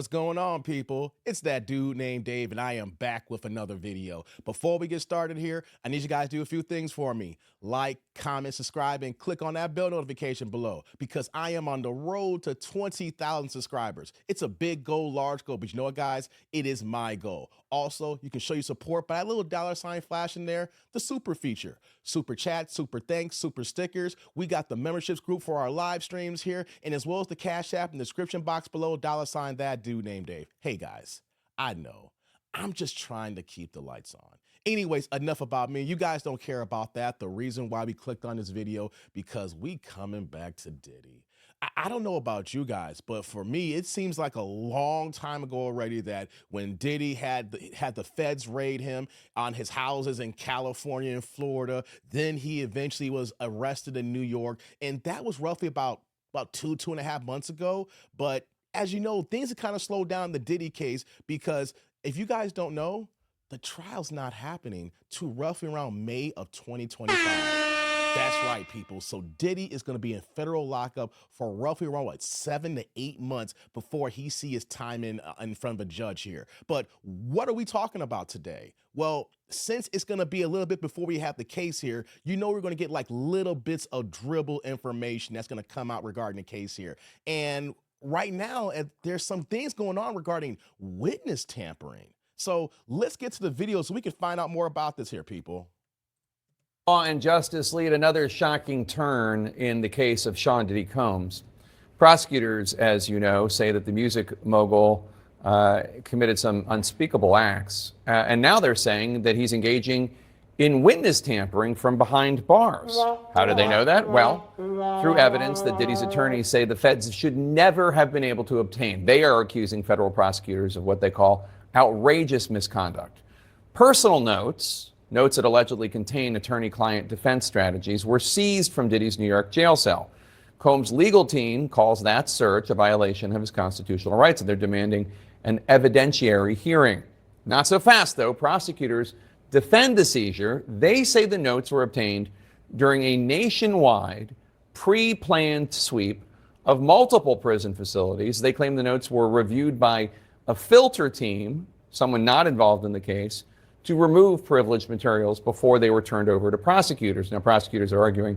What's going on, people? It's that dude named Dave, and I am back with another video. Before we get started here, I need you guys to do a few things for me. Like, comment, subscribe, and click on that bell notification below because I am on the road to 20,000 subscribers. It's a big goal, large goal, but you know what, guys? It is my goal. Also, you can show your support by that little $ flashing there, the super feature. Super chat, super thanks, super stickers. We got the memberships group for our live streams here, and as well as the Cash App in the description box below, $ that dude named Dave. Hey guys, I know, I'm just trying to keep the lights on. Anyways, enough about me. You guys don't care about that. The reason why we clicked on this video, because we coming back to Diddy. I don't know about you guys, but for me, it seems like a long time ago already that when Diddy had the feds raid him on his houses in California and Florida, then he eventually was arrested in New York, and that was roughly about 2.5 months ago. But as you know, things have kind of slowed down in the Diddy case because if you guys don't know, the trial's not happening to roughly around May of 2025. That's right, people. So Diddy is going to be in federal lockup for roughly around 7 to 8 months before he sees his time in front of a judge here. But what are we talking about today? Well, since it's going to be a little bit before we have the case here, you know we're going to get like little bits of dribble information that's going to come out regarding the case here. And right now, there's some things going on regarding witness tampering. So let's get to the video so we can find out more about this here, people. Law and justice lead another shocking turn in the case of Sean Diddy Combs. Prosecutors, as you know, say that the music mogul committed some unspeakable acts, and now they're saying that he's engaging in witness tampering from behind bars. How do they know that? Well, through evidence that Diddy's attorneys say the feds should never have been able to obtain. They are accusing federal prosecutors of what they call outrageous misconduct. Personal notes that allegedly contain attorney-client defense strategies were seized from Diddy's New York jail cell. Combs' legal team calls that search a violation of his constitutional rights, and they're demanding an evidentiary hearing. Not so fast, though. Prosecutors defend the seizure. They say the notes were obtained during a nationwide, pre-planned sweep of multiple prison facilities. They claim the notes were reviewed by a filter team, someone not involved in the case, to remove privileged materials before they were turned over to prosecutors. Now, prosecutors are arguing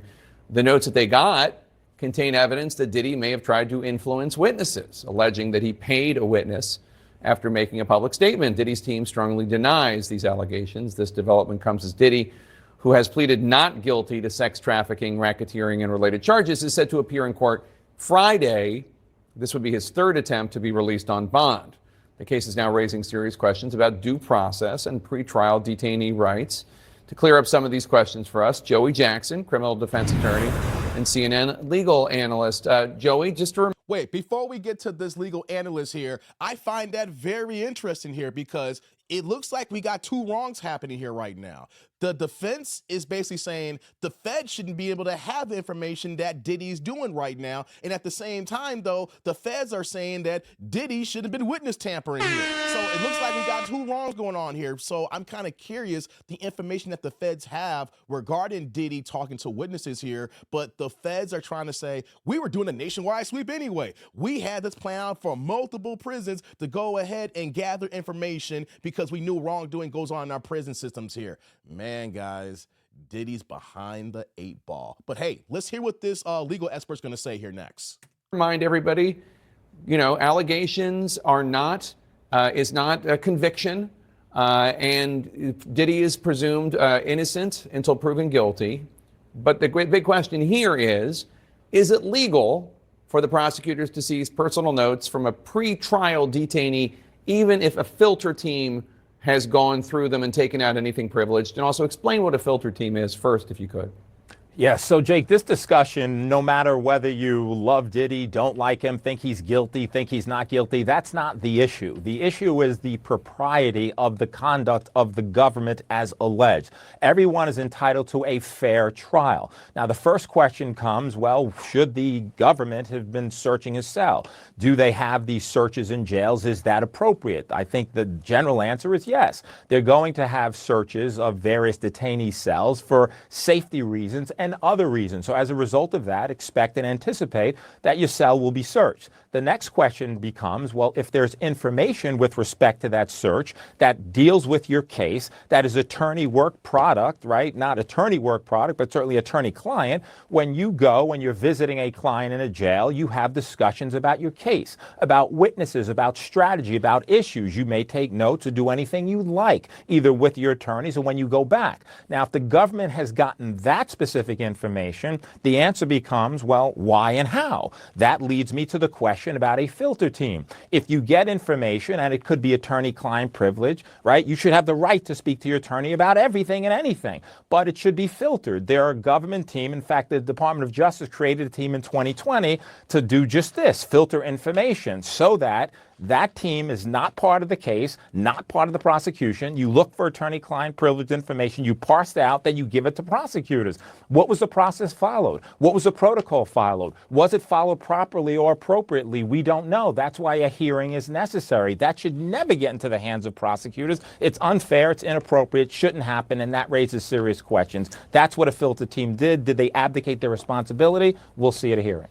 the notes that they got contain evidence that Diddy may have tried to influence witnesses, alleging that he paid a witness after making a public statement. Diddy's team strongly denies these allegations. This development comes as Diddy, who has pleaded not guilty to sex trafficking, racketeering, and related charges, is set to appear in court Friday. This would be his third attempt to be released on bond. The case is now raising serious questions about due process and pretrial detainee rights. To clear up some of these questions for us, Joey Jackson, criminal defense attorney and CNN legal analyst. Joey, just to wait, before we get to this legal analyst here, I find that very interesting here because it looks like we got two wrongs happening here right now. The defense is basically saying the Fed shouldn't be able to have the information that Diddy's doing right now. And at the same time, though, the feds are saying that Diddy should have been witness tampering here. So it looks like we got two wrongs going on here. So I'm kind of curious the information that the feds have regarding Diddy talking to witnesses here. But the feds are trying to say, we were doing a nationwide sweep anyway. We had this plan out for multiple prisons to go ahead and gather information because we knew wrongdoing goes on in our prison systems here. Man, guys, Diddy's behind the 8 ball. But hey, let's hear what this legal expert's going to say here next. Remind everybody, you know, allegations are not, is not a conviction, and Diddy is presumed innocent until proven guilty. But the big question here is it legal for the prosecutors to seize personal notes from a pre-trial detainee, even if a filter team has gone through them and taken out anything privileged? And also explain what a filter team is first, if you could. Yes. So, Jake, this discussion, no matter whether you love Diddy, don't like him, think he's guilty, think he's not guilty, that's not the issue. The issue is the propriety of the conduct of the government as alleged. Everyone is entitled to a fair trial. Now, the first question comes, well, should the government have been searching his cell? Do they have these searches in jails? Is that appropriate? I think the general answer is yes. They're going to have searches of various detainee cells for safety reasons and and other reasons. So as a result of that, expect and anticipate that your cell will be searched. The next question becomes, well, if there's information with respect to that search that deals with your case, that is attorney work product, right? Not attorney work product, but certainly attorney client. When you go, when you're visiting a client in a jail, you have discussions about your case, about witnesses, about strategy, about issues. You may take notes or do anything you like, either with your attorneys or when you go back. Now, if the government has gotten that specific information, the answer becomes, well, why and how? That leads me to the question about a filter team. If you get information, and it could be attorney-client privilege, right? You should have the right to speak to your attorney about everything and anything, but it should be filtered. There are a government team. In fact, the Department of Justice created a team in 2020 to do just this, filter information, so that that team is not part of the case, not part of the prosecution. You look for attorney-client privilege information, you parse it out, then you give it to prosecutors. What was the process followed? What was the protocol followed? Was it followed properly or appropriately? We don't know. That's why a hearing is necessary. That should never get into the hands of prosecutors. It's unfair, it's inappropriate, shouldn't happen, and that raises serious questions. That's what a filter team did. Did they abdicate their responsibility? We'll see at a hearing.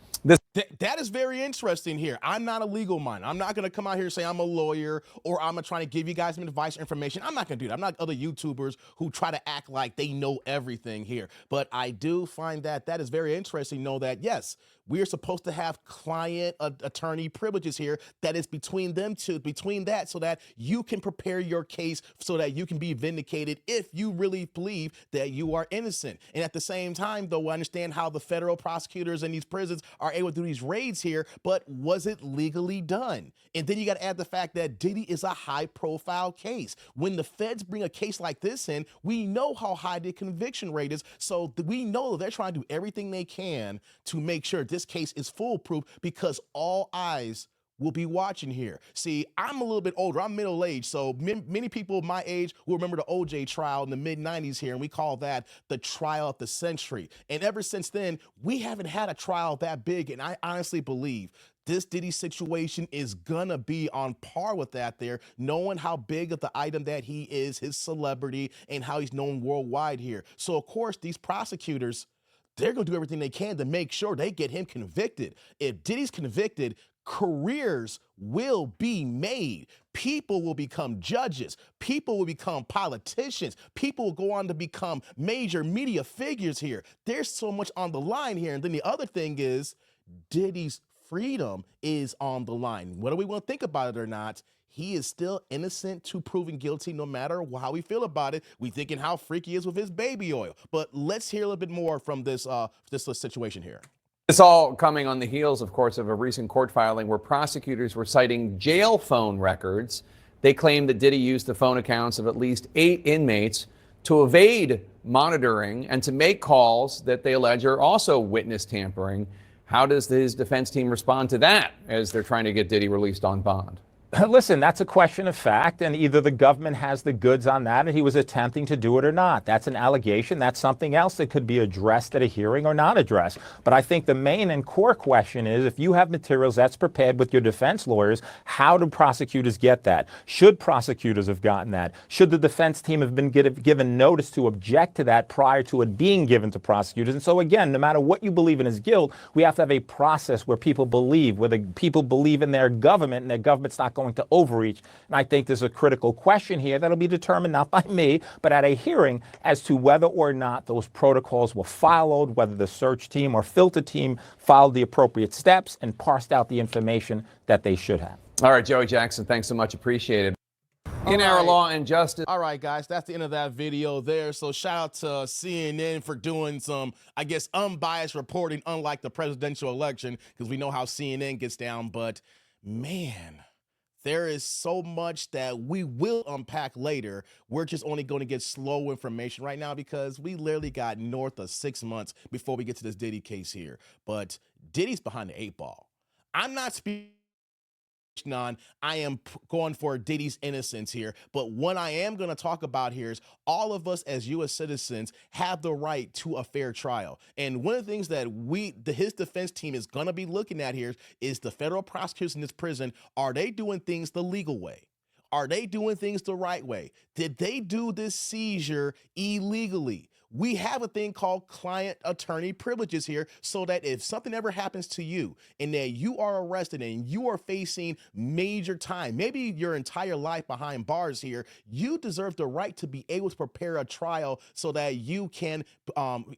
That is very interesting here. I'm not a legal mind. I'm not going to come out here and say I'm a lawyer or I'm trying to give you guys some advice or information. I'm not going to do that. I'm not other YouTubers who try to act like they know everything here. But I do find that that is very interesting to know that, yes, we are supposed to have client attorney privileges here that is between them two, between that, so that you can prepare your case so that you can be vindicated if you really believe that you are innocent. And at the same time, though, I understand how the federal prosecutors in these prisons are able to do these raids here, but was it legally done? And then you got to add the fact that Diddy is a high profile case. When the feds bring a case like this in, we know how high the conviction rate is. So we know they're trying to do everything they can to make sure this case is foolproof, because all eyes will be watching here. See, I'm a little bit older. I'm middle-aged, so many people my age will remember the OJ trial in the mid-90s here, and we call that the trial of the century. And ever since then, we haven't had a trial that big, and I honestly believe this Diddy situation is gonna be on par with that there, knowing how big of the item that he is, his celebrity, and how he's known worldwide here. So, of course, these prosecutors, they're going to do everything they can to make sure they get him convicted. If Diddy's convicted, careers will be made. People will become judges. People will become politicians. People will go on to become major media figures here. There's so much on the line here. And then the other thing is Diddy's freedom is on the line. Whether we want to think about it or not, he is still innocent to proven guilty no matter how we feel about it. We thinking how freaky he is with his baby oil. But let's hear a little bit more from this situation here. This all coming on the heels, of course, of a recent court filing where prosecutors were citing jail phone records. They claimed that Diddy used the phone accounts of at least 8 inmates to evade monitoring and to make calls that they allege are also witness tampering. How does his defense team respond to that as they're trying to get Diddy released on bond? Listen, that's a question of fact, and either the government has the goods on that and he was attempting to do it or not. That's an allegation. That's something else that could be addressed at a hearing or not addressed. But I think the main and core question is, if you have materials that's prepared with your defense lawyers, how do prosecutors get that? Should prosecutors have gotten that? Should the defense team have been given notice to object to that prior to it being given to prosecutors? And so again, no matter what you believe in his guilt, we have to have a process where people believe, where the people believe in their government and their government's not going to overreach. And I think there's a critical question here that'll be determined not by me, but at a hearing as to whether or not those protocols were followed, whether the search team or filter team followed the appropriate steps and parsed out the information that they should have. All right, Joey Jackson, thanks so much. Appreciate it. In our law and justice. All right, guys, that's the end of that video there. So shout out to CNN for doing some, I guess, unbiased reporting, unlike the presidential election, because we know how CNN gets down. But man, there is so much that we will unpack later. We're just only going to get slow information right now because we literally got north of 6 months before we get to this Diddy case here. But Diddy's behind the 8 ball. I'm not speaking on, I am going for Diddy's innocence here, but what I am going to talk about here is all of us as U.S. citizens have the right to a fair trial. And one of the things that his defense team is going to be looking at here is the federal prosecutors in this prison. Are they doing things the legal way? Are they doing things the right way? Did they do this seizure illegally? we have a thing called client attorney privileges here, so that if something ever happens to you and that you are arrested and you are facing major time, maybe your entire life behind bars here, you deserve the right to be able to prepare a trial so that you can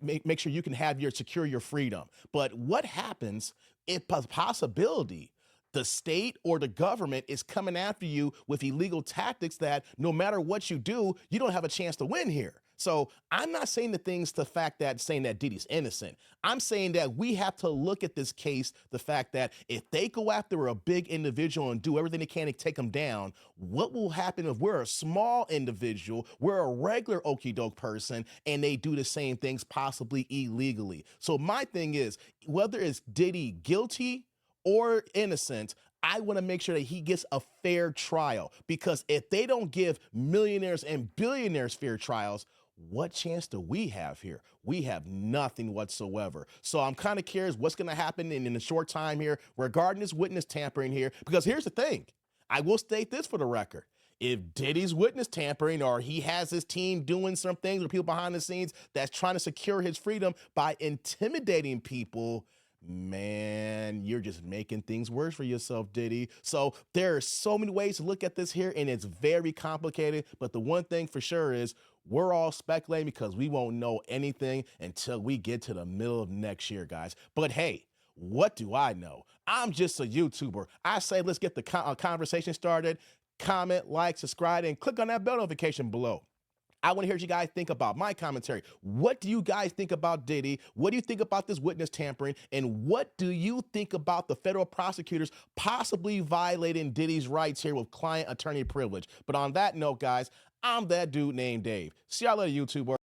make sure you can secure your freedom. But what happens if a possibility the state or the government is coming after you with illegal tactics that no matter what you do, you don't have a chance to win here? So I'm not saying the fact that saying that Diddy's innocent. I'm saying that we have to look at this case, the fact that if they go after a big individual and do everything they can to take them down, what will happen if we're a small individual, we're a regular okie doke person, and they do the same things possibly illegally? So my thing is, whether it's Diddy guilty or innocent, I want to make sure that he gets a fair trial, because if they don't give millionaires and billionaires fair trials, what chance do we have here? We have nothing whatsoever. So I'm kind of curious what's going to happen in the short time here regarding this witness tampering here, because here's the thing. I will state this for the record. If Diddy's witness tampering, or he has his team doing some things with people behind the scenes that's trying to secure his freedom by intimidating people, man, you're just making things worse for yourself, Diddy. So there are so many ways to look at this here, and it's very complicated. But the one thing for sure is we're all speculating, because we won't know anything until we get to the middle of next year, guys. But hey, what do I know? I'm just a YouTuber. I say let's get the conversation started. Comment, like, subscribe, and click on that bell notification below. I want to hear what you guys think about my commentary. What do you guys think about Diddy? What do you think about this witness tampering? And what do you think about the federal prosecutors possibly violating Diddy's rights here with client attorney privilege? But on that note, guys, I'm that dude named Dave. See y'all later, YouTuber.